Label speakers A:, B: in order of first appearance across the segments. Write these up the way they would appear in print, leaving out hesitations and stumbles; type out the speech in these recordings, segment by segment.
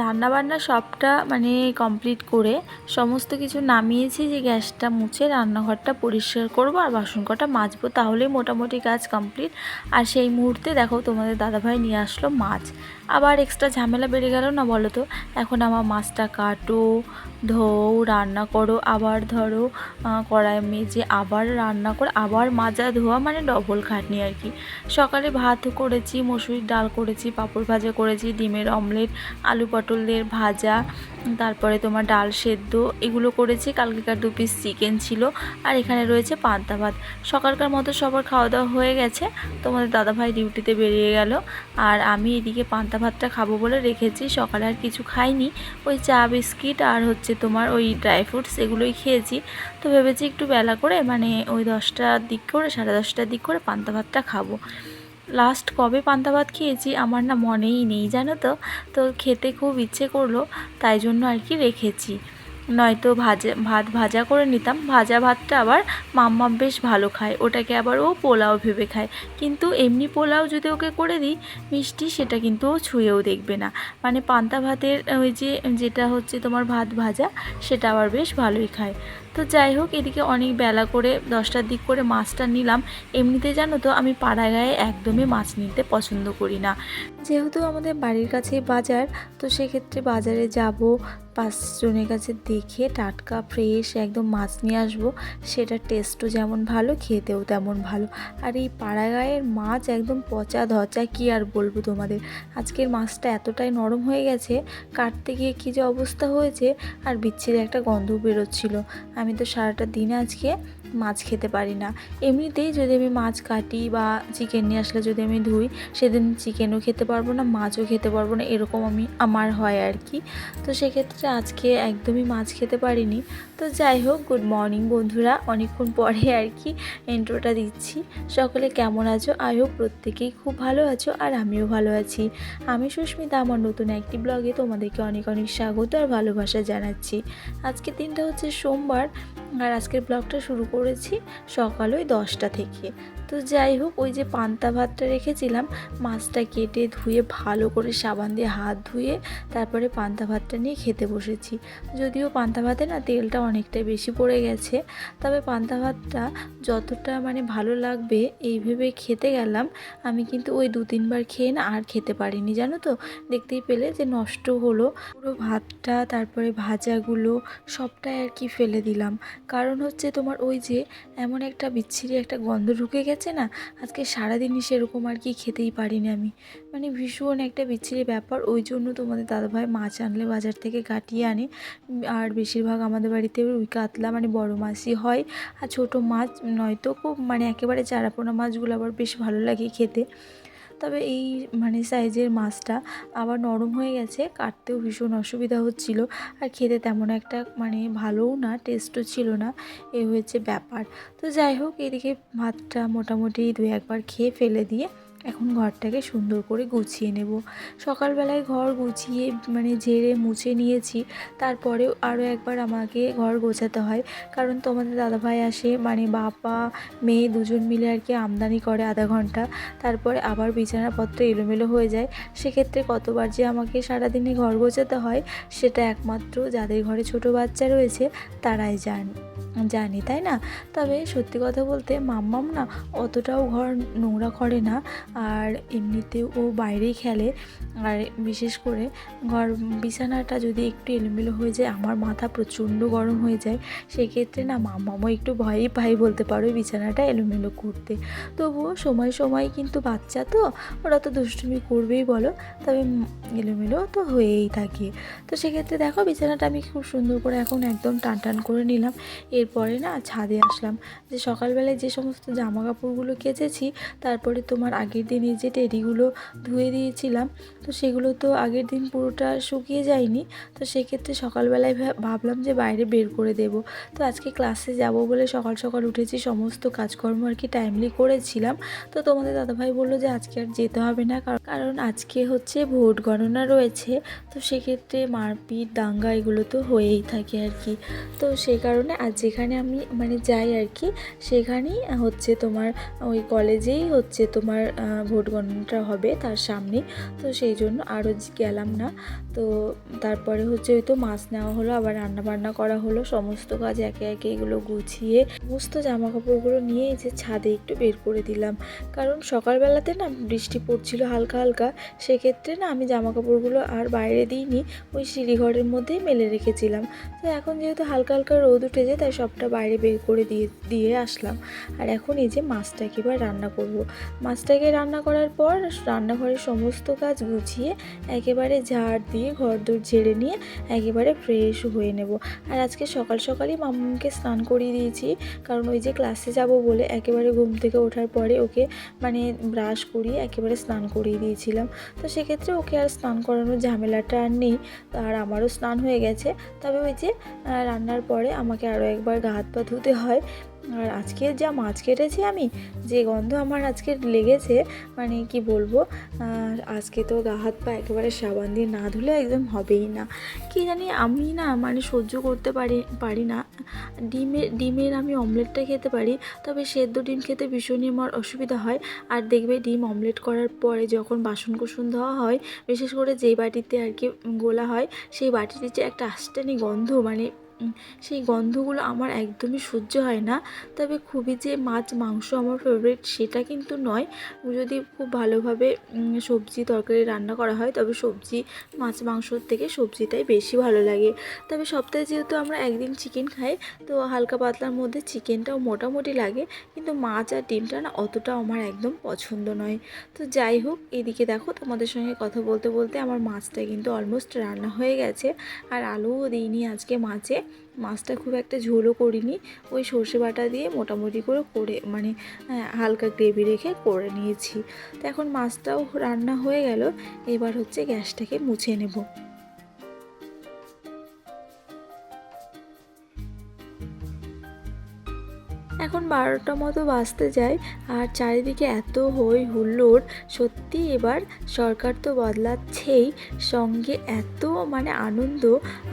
A: রান্নাবান্না সবটা মানে কমপ্লিট করে সমস্ত কিছু নামিয়েছি, যে গ্যাসটা মুছে রান্নাঘরটা পরিষ্কার করব আর বাসন কটা মাজবো, তাহলেই মোটামুটি কাজ কমপ্লিট। আর সেই মুহূর্তে দেখো তোমাদের দাদাভাই নিয়ে আসলো মাছ। আবার এক্সট্রা ঝামেলা বেড়ে গেল না বলো তো। এখন আমার মাছটা কাটো, ধোও, রান্না করো, আবার ধরো কড়াই মেজে আবার রান্না করে আবার মাজা ধোয়া, মানে ডবল খাটনি আর কি। সকালে ভাত করেছি, মসুরির ডাল করেছি, পাঁপড় ভাজা করেছি, ডিমের অমলেট, আলু পটলের ভাজা, তারপরে তোমার ডাল সেদ্ধ, এগুলো করেছি। কালকেকার 2 পিস চিকেন ছিল, আর এখানে রয়েছে পান্তা ভাত। সকালকার মতো সবার খাওয়া দাওয়া হয়ে গেছে। তোমাদের দাদাভাই ডিউটিতে বেরিয়ে গেল, আর আমি এদিকে পান্তা ভাতটা খাবো বলে রেখেছি। সকালে আর কিছু খাইনি, ওই চা বিস্কিট আর হচ্ছে তোমার ওই ড্রাই ফ্রুটস এগুলোই খেয়েছি। তো ভেবেছি একটু বেলা করে, মানে ওই 10টার দিক করে, 10:30টার দিক করে পান্তা ভাতটা খাবো। লাস্ট কবে পান্তা ভাত খেয়েছি আমার না মনেই নেই, জানো তো। তো খেতে খুব ইচ্ছে করলো, তাই জন্য আর কি রেখেছি। নয়তো ভাত ভাজা করে নিতাম। ভাজা ভাতটা আবার মাম্মা বেশ ভালো খায়, ওটাকে আবার ও পোলাও ভেবে খায়। কিন্তু এমনি পোলাও যদি ওকে করে দিই মিষ্টি, সেটা কিন্তু ও ছুঁয়েও দেখবে না। মানে পান্তা ভাতের ওই যেটা হচ্ছে তোমার ভাত ভাজা, সেটা আবার বেশ ভালোই খায়। তো যাই হোক, এদিকে অনেক বেলা করে 10টার দিক করে মাছটা নিলাম। এমনিতে জানো তো আমি পাড়ায় গায়ে একদমই মাছ নিতে পছন্দ করি না। যেহেতু আমাদের বাড়ির কাছেই বাজার, তো সেক্ষেত্রে বাজারে যাব, 5 জনের কাছে দেখে টাটকা ফ্রেশ একদম মাছ নিয়ে আসবো। সেটার টেস্টও যেমন ভালো, খেতেও তেমন ভালো। আর এই পাড়া গায়ের মাছ একদম পচা ধচা, কি আর বলবো তোমাদের। আজকের মাছটা এতটাই নরম হয়ে গেছে, কাটতে গিয়ে কী যে অবস্থা হয়েছে, আর বিচ্ছিরি একটা গন্ধ বেরোচ্ছিল। আমি তো সারাটা দিন আজকে মাছ খেতে পারি না। এমনিতেই যদি আমি মাছ কাটি বা চিকেন নিয়ে আসলে যদি আমি ধুই, সেদিন চিকেনও খেতে পারবো না, মাছও খেতে পারবো না, এরকম আমার হয় আর কি। তো সেক্ষেত্রে আজকে একদমই মাছ খেতে পারিনি। তো যাই হোক, গুড মর্নিং বন্ধুরা, অনেকক্ষণ পরে আর কি ইন্ট্রোটা দিচ্ছি। সকলে কেমন আছো? আই হোপ প্রত্যেকেই খুব ভালো আছো, আর আমিও ভালো আছি। আমি সুস্মিতা, আমার নতুন একটি ব্লগে তোমাদেরকে অনেক অনেক স্বাগত আর ভালোবাসা জানাচ্ছি। আজকের দিনটা হচ্ছে সোমবার, আর আজকের ব্লগটা শুরু করেছি সকাল ওই 10টা থেকে। তো যাই হোক, ওই যে পান্তা ভাতটা রেখেছিলাম, মাছটা কেটে ধুয়ে ভালো করে সাবান দিয়ে হাত ধুয়ে তারপরে পান্তা ভাতটা নিয়ে খেতে বসেছি। যদিও পান্তা ভাতে না তেলটা অনেকটাই বেশি পড়ে গেছে, তবে পান্তা ভাতটা যতটা মানে ভালো লাগবে এই ভেবে খেতে গেলাম। আমি কিন্তু ওই 2-3 বার খেয়ে না আর খেতে পারিনি, জানো তো। দেখতেই পেলে যে নষ্ট হলো পুরো ভাতটা, তারপরে ভাজাগুলো সবটাই আর কি ফেলে দিলাম। কারণ হচ্ছে তোমার ওই যে এমন একটা বিচ্ছিরি একটা গন্ধ ঢুকে গেছে না, আজকে সারাদিনই সেরকম আর কি খেতেই পারিনি আমি। মানে ভীষণ একটা বিচ্ছিরি ব্যাপার। ওই জন্য তোমাদের দাদাভাই মাছ আনলে বাজার থেকে কাটিয়ে আনে, আর বেশিরভাগ আমাদের বাড়িতে ওই কাতলা মানে বড় মাছই হয়, আর ছোটো মাছ নয়তো খুব মানে একেবারে চারাপোনা মাছগুলো আবার বেশ ভালো লাগে খেতে। তবে এই মানে সাইজের মাছটা আবার নরম হয়ে গেছে, কাটতেও ভীষণ অসুবিধা হচ্ছিল, আর খেতে তেমন একটা মানে ভালোও না, টেস্টও ছিল না, এই হয়েছে ব্যাপার। তো যাই হোক, এদিকে ভাতটা মোটামুটি 2-1 বার খেয়ে ফেলে দিয়ে এখন ঘরটাকে সুন্দর করে গুছিয়ে নেব। সকালবেলায় ঘর গুছিয়ে মানে ঝেড়ে মুছে নিয়েছি, তারপরেও আরও একবার আমাকে ঘর গোছাতে হয়। কারণ তোমাদের দাদাভাই আসে, মানে বাবা মেয়ে দুজন মিলে আর কি আমদানি করে আধা ঘন্টা, তারপরে আবার বিছানাপত্র এলোমেলো হয়ে যায়। সেক্ষেত্রে কতবার যে আমাকে সারাদিনে ঘর গোছাতে হয়, সেটা একমাত্র যাদের ঘরে ছোট বাচ্চা রয়েছে তারাই জানি, তাই না? তবে সত্যি কথা বলতে মাম্মাম না অতটাও ঘর নোংরা করে না, আর এমনিতেও ও বাইরেই খেলে। আর বিশেষ করে বিছানাটা যদি একটু এলোমেলো হয়ে যায়, আমার মাথা প্রচণ্ড গরম হয়ে যায়। সেক্ষেত্রে না মাম্মামও একটু ভয়ই পাই বলতে পারো বিছানাটা এলোমেলো করতে। তবুও সময় সময় কিন্তু বাচ্চা তো, ওরা তো দুষ্টুমি করবেই বলো, তবে এলোমেলো তো হয়েই থাকে। তো সেক্ষেত্রে দেখো বিছানাটা আমি খুব সুন্দর করে এখন একদম টান করে নিলাম। এরপরে না ছাদে আসলাম, যে সকালবেলায় যে সমস্ত জামা কাপড়গুলো কেচেছি, তারপরে তোমার আগের দিন এই যে টেডিগুলো ধুয়ে দিয়েছিলাম, তো সেগুলো তো আগের দিন পুরোটা শুকিয়ে যায়নি। তো সেক্ষেত্রে সকালবেলায় ভাবলাম যে বাইরে বের করে দেব। তো আজকে ক্লাসে যাব বলে সকাল সকাল উঠেছি, সমস্ত কাজকর্ম আর কি টাইমলি করেছিলাম। তো তোমাদের দাদাভাই বললো যে আজকে আর যেতে হবে না, কারণ আজকে হচ্ছে ভোট গণনা রয়েছে। তো সেক্ষেত্রে মারপিট দাঙ্গা এগুলো তো হয়েই থাকে আর কি। তো সেই কারণে আজ যেখানে আমি মানে যাই আর কি, সেখানেই হচ্ছে তোমার ওই কলেজেই হচ্ছে তোমার ভোট গণনাটা হবে তার সামনেই, তো সেই জন্য আরও গেলাম না। তো তারপরে হচ্ছে ওই তো মাছ নেওয়া হলো, আবার রান্নাবান্না করা হলো, সমস্ত কাজ একে একে এগুলো গুছিয়ে সমস্ত জামা কাপড়গুলো নিয়ে এই যে ছাদে একটু বের করে দিলাম। কারণ সকালবেলাতে না বৃষ্টি পড়ছিল হালকা হালকা, সেক্ষেত্রে না আমি জামা কাপড়গুলো আর বাইরে দিইনি, ওই সিঁড়িঘরের মধ্যেই মেলে রেখেছিলাম। তো এখন যেহেতু হালকা হালকা রোদ উঠেছে তাই সবটা বাইরে বের করে দিয়ে আসলাম। আর এখন এই যে মাছটাকে এবার রান্না করব। মাছটাকে রান্না করার পর রান্নাঘরের সমস্ত কাজ গুছিয়ে একেবারে ঝাড় দিয়ে ঘরদোর ঝেড়ে নিয়ে একেবারে ফ্রেশ হয়ে নেব। আর আজকে সকাল সকালই মাম্মাকে স্নান করিয়ে দিয়েছি, কারণ ওই যে ক্লাসে যাব বলে একেবারে ঘুম থেকে ওঠার পরে ওকে মানে ব্রাশ করিয়ে একেবারে স্নান করিয়ে দিয়েছিলাম। তো সেক্ষেত্রে ওকে আর স্নান করানোর ঝামেলাটা আর নেই, আর আমারও স্নান হয়ে গেছে। তবে ওই যে রান্নার পরে আমাকে আরও একবার গা হাত পা ধুতে হয়। আর আজকে যা মাছ কেটেছি আমি, যে গন্ধ আমার আজকে লেগেছে মানে কি বলবো। আজকে তো গা হাত পা একেবারে সাবান দিয়ে না ধুলে একদম হবেই না। কি জানি আমি না মানে সহ্য করতে পারি না। ডিমের আমি অমলেটটা খেতে পারি, তবে সেদ্ধ ডিম খেতে ভীষণই আমার অসুবিধা হয়। আর দেখবে ডিম অমলেট করার পরে যখন বাসন কোসন ধোয়া হয়, বিশেষ করে যেই বাটিতে আর কি গোলা হয়, সেই বাটিতে যে একটা আষ্টানি গন্ধ, মানে সেই গন্ধগুলো আমার একদমই সহ্য হয় না। তবে খুবই যে মাছ মাংস আমার ফেভারিট সেটা কিন্তু নয়। যদি খুব ভালোভাবে সবজি তরকারি রান্না করা হয়, তবে সবজি মাছ মাংসর থেকে সবজিটাই বেশি ভালো লাগে। তবে সপ্তাহে যেহেতু আমরা একদিন চিকেন খাই, তো হালকা পাতলার মধ্যে চিকেনটাও মোটামুটি লাগে, কিন্তু মাছ আর ডিমটা না অতটাও আমার একদম পছন্দ নয়। তো যাই হোক, এদিকে দেখো তোমাদের সঙ্গে কথা বলতে বলতে আমার মাছটা কিন্তু অলমোস্ট রান্না হয়ে গেছে। আর আলুও দিইনি আজকে মাছে, মাছটা খুব একটা ঝোলও করিনি, ওই সর্ষে বাটা দিয়ে মোটামুটি করে মানে হালকা গ্রেভি রেখে করে নিয়েছি। তো এখন মাছটাও রান্না হয়ে গেল, এবার হচ্ছে গ্যাসটাকে মুছে নেব। এখন 12টা মতো বাজতে যায়, আর চারিদিকে এত হই হুল্লোড়। সত্যি এবার সরকার তো বদলাচ্ছেই, সঙ্গে এত মানে আনন্দ,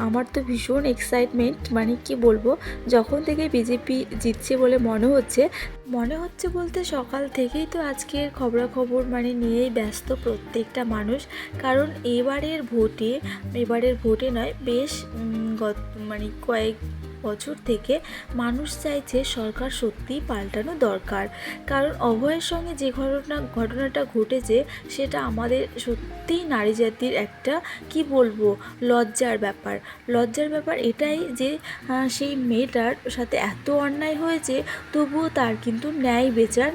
A: আমার তো ভীষণ এক্সাইটমেন্ট, মানে কি বলবো। যখন থেকে বিজেপি জিতছে বলে মনে হচ্ছে বলতে সকাল থেকেই তো আজকের খবরাখবর মানে নিয়েই ব্যস্ত প্রত্যেকটা মানুষ। কারণ এবারের ভোটে নয়, বেশ মানে কয়েক বছর থেকে মানুষ চাইছে সরকার সত্যিই পাল্টানো দরকার। কারণ অভয়ের সঙ্গে যে ঘটনাটা ঘটেছে, সেটা আমাদের সত্যিই নারী জাতির একটা কি বলবো লজ্জার ব্যাপার এটাই যে সেই মেয়েটার সাথে এত অন্যায় হয়েছে, তবুও তার কিন্তু ন্যায় বিচার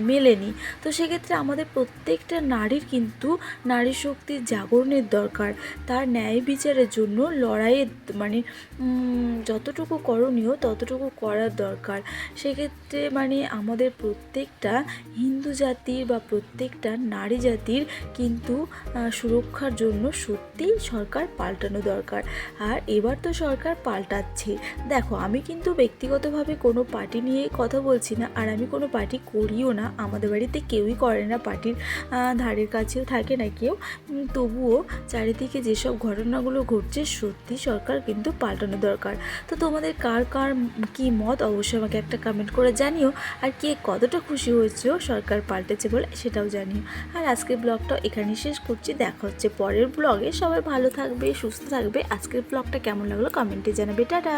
A: মেলেনি। তো সেক্ষেত্রে আমাদের প্রত্যেকটা নারীর কিন্তু নারী শক্তির জাগরণের দরকার, তার ন্যায় বিচারের জন্য লড়াইয়ের মানে যতটুকু করণীয় ততটুকু করার দরকার। সেক্ষেত্রে মানে আমাদের প্রত্যেকটা হিন্দু জাতির বা প্রত্যেকটা নারী জাতির কিন্তু সুরক্ষার জন্য সত্যিই সরকার পাল্টানো দরকার। আর এবার তো সরকার পাল্টাচ্ছে। দেখো, আমি কিন্তু ব্যক্তিগতভাবে কোনো পার্টি নিয়ে কথা বলছি না, আর আমি কোনো পার্টি করিও না, আমাদের বাড়িতে কেউই করে না, পার্টির ধারের কাছেও থাকে না কেউ। তবুও চারিদিকে যেসব ঘটনাগুলো ঘটছে, সত্যি সরকার কিন্তু পাল্টানো দরকার। তো তোমাদের কার কি মত অবশ্যই আমাকে একটা কমেন্ট করে জানিও, আর কে কতটা খুশি হয়েছো সরকার পাল্টেছে বলে সেটাও জানিও। আর আজকের ব্লগটা এখানেই শেষ করছি, দেখা হচ্ছে পরের ব্লগে। সবাই ভালো থাকবে, সুস্থ থাকবে। আজকের ব্লগটা কেমন লাগলো কমেন্টে জানাবে। টাটা।